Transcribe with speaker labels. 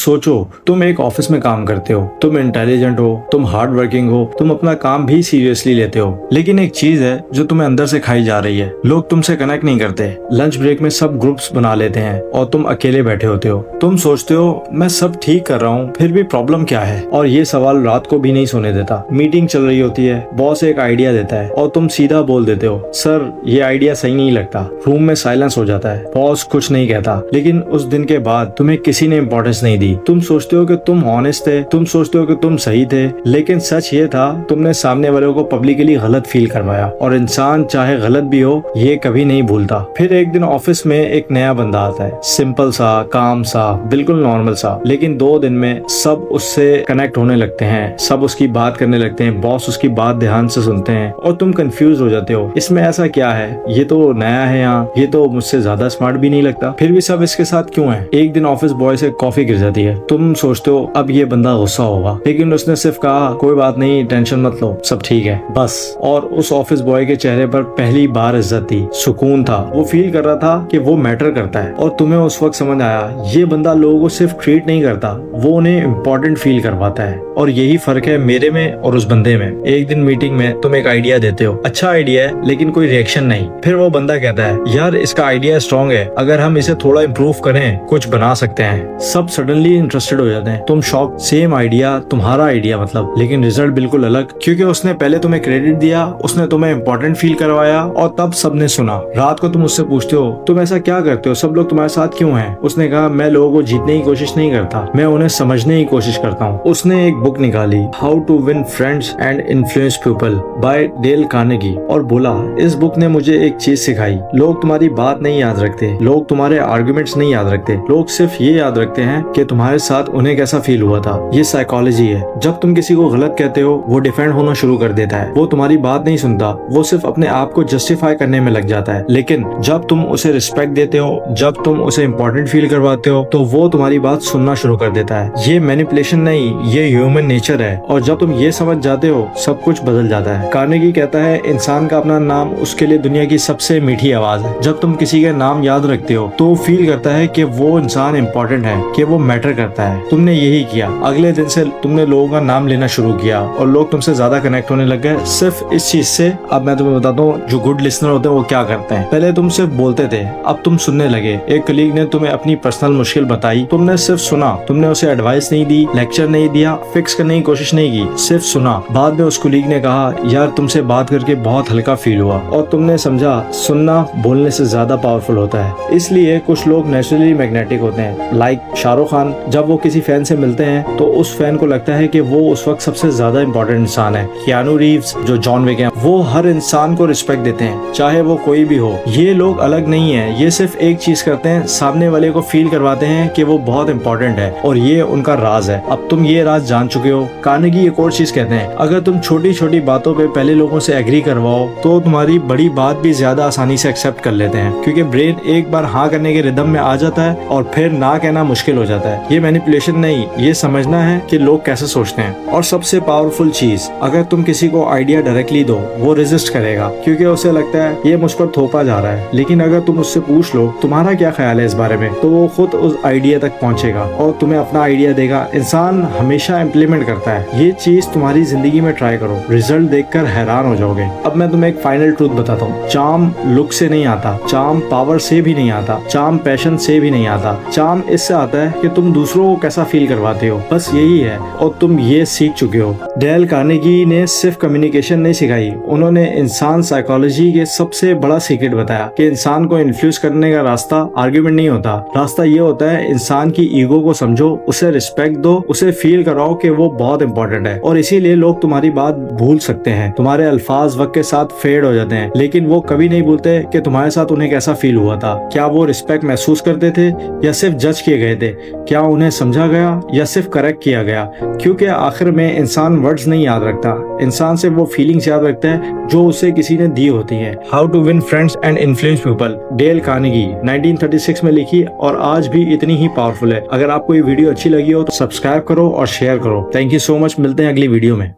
Speaker 1: सोचो, तुम एक ऑफिस में काम करते हो, तुम इंटेलिजेंट हो, तुम हार्ड वर्किंग हो, तुम अपना काम भी सीरियसली लेते हो, लेकिन एक चीज है जो तुम्हें अंदर से खाई जा रही है। लोग तुमसे कनेक्ट नहीं करते। लंच ब्रेक में सब ग्रुप्स बना लेते हैं और तुम अकेले बैठे होते हो। तुम सोचते हो मैं सब ठीक कर रहा हूँ, फिर भी प्रॉब्लम क्या है? और ये सवाल रात को भी नहीं सोने देता। मीटिंग चल रही होती है, बॉस एक आइडिया देता है और तुम सीधा बोल देते हो, सर ये आइडिया सही नहीं लगता। रूम में साइलेंस हो जाता है, बॉस कुछ नहीं कहता, लेकिन उस दिन के बाद तुम्हें किसी ने इंपॉर्टेंस नहीं दी। तुम सोचते हो कि तुम ऑनेस्ट थे, तुम सोचते हो कि तुम सही थे, लेकिन सच ये था तुमने सामने वाले को पब्लिकली गलत फील करवाया। और इंसान चाहे गलत भी हो, ये कभी नहीं भूलता। फिर एक दिन ऑफिस में एक नया बंदा आता है, सिंपल सा, काम सा, बिल्कुल नॉर्मल सा, लेकिन 2 दिन में सब उससे कनेक्ट होने लगते हैं, सब उसकी बात करने लगते हैं, बॉस उसकी बात ध्यान से सुनते हैं और तुम कंफ्यूज हो जाते हो, इसमें ऐसा क्या है? ये तो नया है यहाँ, ये तो मुझसे ज्यादा स्मार्ट भी नहीं लगता, फिर भी सब इसके साथ क्यों है? एक दिन ऑफिस बॉय से कॉफी गिर जाती है। तुम सोचते हो अब ये बंदा गुस्सा होगा, लेकिन उसने सिर्फ कहा कोई बात नहीं, टेंशन मत लो, सब ठीक है, बस। और उस ऑफिस बॉय के चेहरे पर पहली बार इज्जत थी, सुकून था। वो फील कर रहा था कि वो मैटर करता है। और तुम्हें उस वक्त समझ आया ये बंदा लोगों को सिर्फ ट्रीट नहीं करता, वो उन्हें इम्पोर्टेंट फील करवाता है। और यही फर्क है मेरे में और उस बंदे में। एक दिन मीटिंग में तुम एक आइडिया देते हो, अच्छा आइडिया है, लेकिन कोई रिएक्शन नहीं। फिर वो बंदा कहता है यार इसका आइडिया स्ट्रॉन्ग है, अगर हम इसे थोड़ा इम्प्रूव करें कुछ बना सकते हैं। सब सडनली इंटरेस्टेड हो जाते हैं। तुम शॉक, सेम आइडिया, तुम्हारा आइडिया मतलब, लेकिन रिजल्ट बिल्कुल अलग, क्योंकि उसने पहले तुम्हें क्रेडिट दिया, उसने तुम्हें इम्पोर्टेंट फील करवाया और तब सबने सुना। रात को तुम उससे पूछते हो तुम ऐसा क्या करते हो, सब लोग तुम्हारे साथ क्यों हैं? उसने कहा मैं लोगों को जीतने की कोशिश नहीं करता, मैं उन्हें समझने की कोशिश करता हूँ। उसने एक बुक निकाली, how to win friends and influence people by Dale Carnegie, और बोला इस बुक ने मुझे एक चीज सिखाई, लोग तुम्हारी बात नहीं याद रखते, लोग तुम्हारे आर्गुमेंट्स नहीं याद रखते, लोग सिर्फ ये याद रखते हैं कि तुम्हारे साथ उन्हें कैसा फील हुआ था। ये साइकोलॉजी है। जब तुम किसी को गलत कहते हो वो डिफेंड होना शुरू कर देता है, वो तुम्हारी बात नहीं सुनता, वो सिर्फ अपने आप को जस्टिफाई करने में लग जाता है। लेकिन जब तुम उसे रिस्पेक्ट देते हो, जब तुम उसे इम्पोर्टेंट फील करवाते हो, तो वो तुम्हारी बात सुनना शुरू कर देता है। ये मैनिपुलेशन नहीं, ये ह्यूमन नेचर है। और जब तुम ये समझ जाते हो सब कुछ बदल जाता है। कार्नेगी कहता है इंसान का अपना नाम उसके लिए दुनिया की सबसे मीठी आवाज है। जब तुम किसी का नाम याद रखते हो तो फील करता है कि वो इंसान इम्पोर्टेंट है, कि वो मैटर करता है। तुमने यही किया, अगले दिन से तुमने लोगों का नाम लेना शुरू किया और लोग तुमसे ज्यादा कनेक्ट होने लग गए सिर्फ इस चीज से। अब मैं तुम्हें बताता हूँ जो गुड लिसनर होते हैं वो क्या करते हैं। पहले तुम सिर्फ बोलते थे, अब तुम सुनने लगे। एक कलीग ने तुम्हें अपनी पर्सनल मुश्किल बताई, तुमने सिर्फ सुना, तुमने उसे एडवाइस नहीं दी, लेक्चर नहीं दिया, फिक्स करने की कोशिश नहीं की, सिर्फ सुना। बाद में उस कलीग ने कहा यार तुमसे बात करके बहुत हल्का फील हुआ, और तुमने समझा सुनना बोलने से ज्यादा पावरफुल होता है। इसलिए कुछ लोग नेचुरली मैग्नेटिक होते हैं, लाइक शाहरुख खान। जब वो किसी फैन से मिलते हैं तो उस फैन को लगता है कि वो उस वक्त सबसे ज्यादा इंपॉर्टेंट इंसान है। कियानू रीव्स जो जॉन विक हैं, वो हर इंसान को रिस्पेक्ट देते हैं चाहे वो कोई भी हो। ये लोग अलग नहीं है, ये सिर्फ एक चीज करते हैं, सामने वाले को फील करवाते हैं कि वो बहुत इंपॉर्टेंट है, और ये उनका राज है। अब तुम ये राज जान चुके हो। कार्नेगी एक और चीज कहते हैं, अगर तुम छोटी छोटी बातों पे पहले लोगों से एग्री करवाओ तो तुम्हारी बड़ी बात भी ज्यादा आसानी से एक्सेप्ट कर लेते हैं, क्योंकि ब्रेन एक बार हाँ करने के रिदम में आ जाता है और फिर ना कहना मुश्किल हो जाता है। ये मैनिपुलेशन नहीं, ये समझना है कि लोग कैसे सोचते हैं। और सबसे पावरफुल चीज, अगर तुम किसी को आइडिया डायरेक्टली दो वो रेजिस्ट करेगा, क्योंकि उसे लगता है ये मुझ पर थोपा जा रहा है। लेकिन अगर तुम उससे पूछ लो तुम्हारा क्या ख्याल है इस बारे में, तो वो खुद उस आइडिया तक पहुंचेगा और तुम्हें अपना आइडिया देगा। इंसान हमेशा इम्प्लीमेंट करता है। ये चीज तुम्हारी जिंदगी में ट्राई करो, रिजल्ट देखकर हैरान हो जाओगे। अब मैं तुम्हें एक फाइनल ट्रूथ बताता हूँ, चार्म लुक से नहीं आता, चार्म पावर से भी नहीं आता, चार्म पैशन से भी नहीं आता, चार्म इससे आता है कि तुम दूसरों को कैसा फील करवाते हो, बस यही है। और तुम ये सीख चुके हो। डेल कार्नेगी ने सिर्फ कम्युनिकेशन नहीं सिखाई, उन्होंने इंसान साइकोलॉजी के सबसे बड़ा सीक्रेट बताया कि इंसान को इन्फ्लुएंस करने का रास्ता आर्ग्यूमेंट नहीं होता, रास्ता ये होता है इंसान की ईगो को समझो, उसे रिस्पेक्ट दो, उसे फील कराओ कि वो बहुत इंपॉर्टेंट है। और इसीलिए लोग तुम्हारी बात भूल सकते हैं, तुम्हारे अल्फाज वक्त के साथ फेड हो जाते हैं, लेकिन वो कभी नहीं भूलते कि तुम्हारे साथ उन्हें कैसा फील हुआ था। क्या वो रिस्पेक्ट महसूस करते थे या सिर्फ जज किए गए थे? क्या उन्हें समझा गया या सिर्फ करेक्ट किया गया? क्योंकि आखिर में इंसान वर्ड्स नहीं याद रखता, इंसान सिर्फ वो फीलिंग्स याद रखता है जो उसे किसी ने दी होती है। How to win friends and influence people, Dale Carnegie, 1936 में लिखी और आज भी इतनी ही पावरफुल है। अगर आपको ये वीडियो अच्छी लगी हो तो सब्सक्राइब करो और शेयर करो। थैंक यू सो मच, मिलते हैं अगली वीडियो में।